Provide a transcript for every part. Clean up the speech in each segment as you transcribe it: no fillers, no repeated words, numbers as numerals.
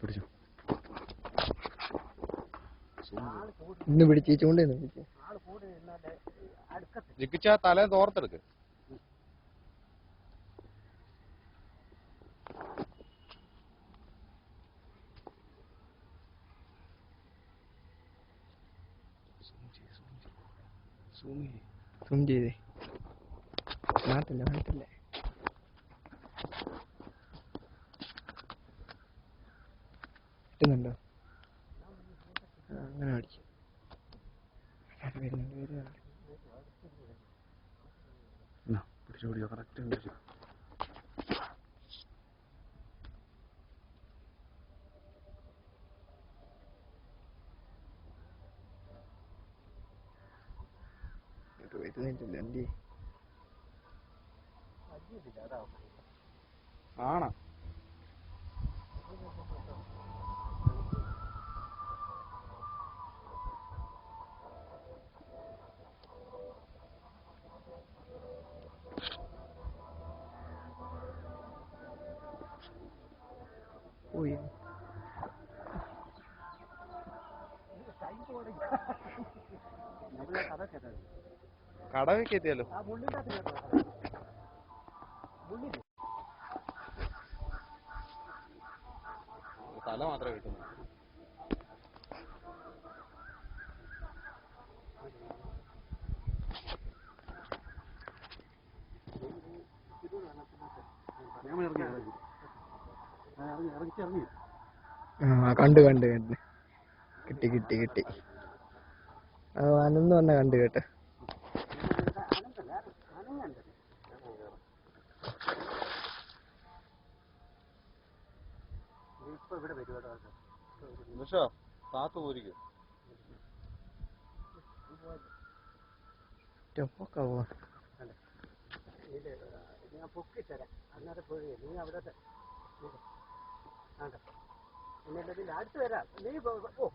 പിടിച്ചു ഇന്ന് പിടിച്ചോണ്ടേ ജിക്കിച്ച തലേ തോർത്തെടുക്ക്. സൂം ചെയ്തേ. മാറ്റില്ല കിട്ടുന്നുണ്ടോ? അങ്ങനെ പഠിക്കും. പിടിച്ചോടിയോ? കറക്റ്റ് പിടിച്ചു. ആണോ? പോയി കടവൊക്കെ എത്തിയാലോ? തല മാത്രമേ കിട്ടുന്നു. കണ്ടു കിട്ടി. അനന്ന് പറഞ്ഞ കണ്ടു കേട്ടോ. കാത്തു പോരിക്കും. ഞാൻ പൊക്കിത്തരാം. അന്നേരം പോയി നീ അവിടെ എന്നിട്ട് അടുത്ത് വരാം. നീ ഓ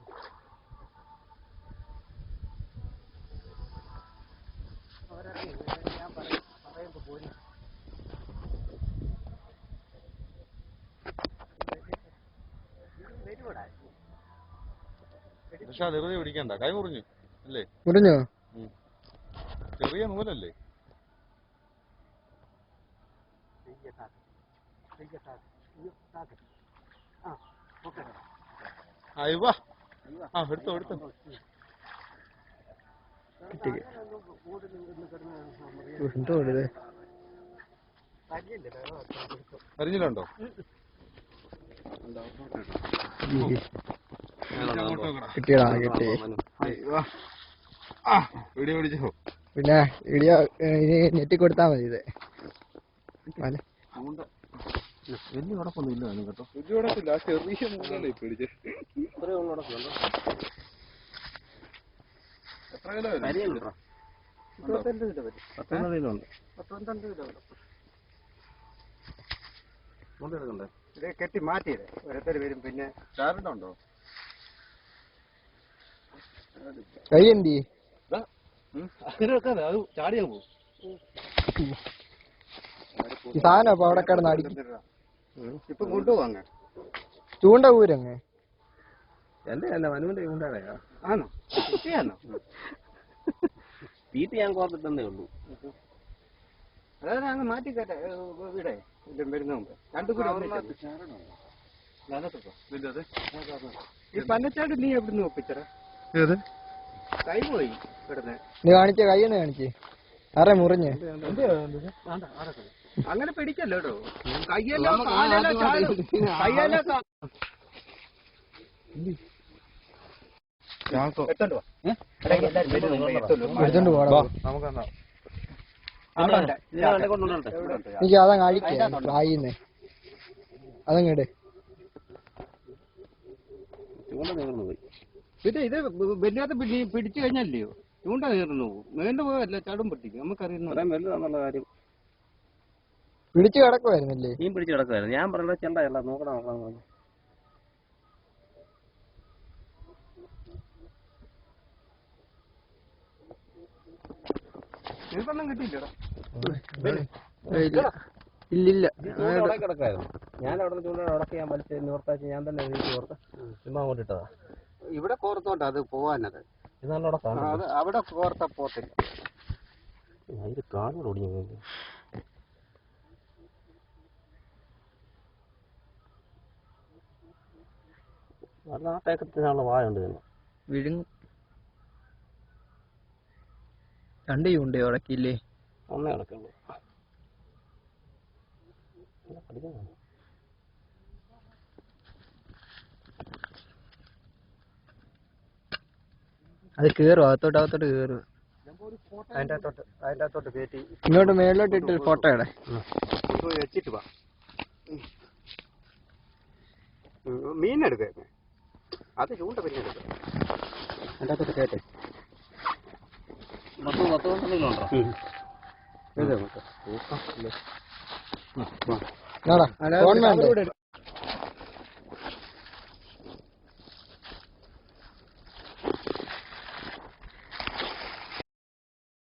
അവരറിയ ഞാൻ പറയുമ്പോ പോരി. വരുവടാ ധൃതി പിടിക്കണ്ട. കൈ മുറിഞ്ഞു അല്ലേ? മുറിഞ്ഞോ? ചെറിയ നൂലല്ലേ? എടുത്തോ കരിഞ്ഞിലുണ്ടോ? പിടിച്ചോ. പിന്നെ വീഡിയോ നെറ്റി കൊടുത്താ മതി. ഇത് വലിയ ഉടപ്പൊന്നും ഇല്ല കേട്ടോ. വലിയ ഉടപ്പില്ല. ചെറിയ നൂലല്ലേ പിടിച്ച്. ഇത്രയും ഉടപ്പുണ്ടോ? എത്ര കിലോ? 12 കിലോ ഉണ്ട്. 12 കിലോ ഉണ്ട്. ഇത് കെട്ടി മാറ്റിയത് ഓരോരുത്തർ വരും. പിന്നെ ചാരണ്ടോ? കൈ എന്തി അങ്ങനെ വെക്കാതെ അത് ചാടിയാ പോകും. ഈ സാധനം അപ്പൊ അവിടെ കിടന്ന് അടിക്കും. ഇപ്പൊ കൊണ്ടുപോവാങ്ങ ചൂണ്ട ഊരങ്ങ് അല്ല മനുവിന്റെ ചൂണ്ടാണ്. ആണോ? കുട്ടിയാണോ? തീറ്റ ഞാൻ കോർത്തിട്ടേ ഉള്ളൂ. അതായത് അങ്ങ് മാറ്റിക്കട്ടെ. ഇവിടെ വരുന്ന മുമ്പ് രണ്ടു കൂടി ഈ പന്നച്ചാട് നീ എവിടുന്ന് ഒപ്പിച്ചറ? കൈ പോയി ഇവിടുന്ന്. നീ കാണിച്ച കൈയ്യൊന്ന് കാണിച്ച്. ആരെ മുറിഞ്ഞ്? അങ്ങനെ പിടിക്കല്ലോ കേട്ടോ. കയ്യല്ലോ കയ്യല്ലോ എടുത്തോണ്ട് പോടാ. എനിക്ക് അതങ്ങ് അഴിക്കാം വായിന്നേ. അതങ്ങ് ഇട്. പിന്നെ ഇത് വല്ലാത്ത പിടിച്ചു കഴിഞ്ഞല്ലയോ ചൂണ്ട നീർന്നു പോകും. നീണ്ടു പോയല്ല ചടും പൊട്ടിക്കും. നമുക്കറിയുന്ന കാര്യം. പിടിച്ചു കിടക്കുവായിരുന്നല്ലേ? മീൻ പിടിച്ച് കിടക്കുവായിരുന്നു. ഞാൻ പറഞ്ഞ ചെണ്ടയല്ല നോക്കണം. നിനക്കൊന്നും കിട്ടിയില്ലടാ. ഇല്ലില്ല. കിടക്കായിരുന്നു. ഞാൻ അവിടെ ചൂണ്ട ഉടക്കി ഞാൻ വലിച്ച് നിവർത്താച്ച് ഞാൻ തന്നെ ഓർത്ത് ചുമ്മാ അങ്ങോട്ട് ഇട്ടതാ. ഇവിടെ കോർത്തോണ്ട് അത് പോവാനത്. ഇന്നവിടെ അത് അവിടെ കോർത്ത പോത്തില്ല. അതിന്റെ കാലോട് ഓടിഞ്ഞു. നല്ല ആ തേക്കത്തിനുള്ള വായ ഉണ്ട് തന്നെ. വിഴുങ്ങും. 2 ചൂണ്ടയോ ഉടക്കിയില്ലേ? ഒന്നേ കിടക്കുള്ളൂ. അത് കേറും, അകത്തോട്ട് കേറും. അതിന്റെ അകത്തോട്ട് കയറ്റി ഇങ്ങോട്ട് മേളിലോട്ട് ഇട്ട് ഫോട്ടോ ഇടേ. വെച്ചിട്ട് വാ. മീനെടുക്കേ, അത് ചൂണ്ട പിന്നെ എടുക്ക. അതിന്റെ അകത്തോട്ട് കയറ്റേ. 10-12 കിലോ ഉണ്ടോ? ഫോൺ വേണ്ടേ?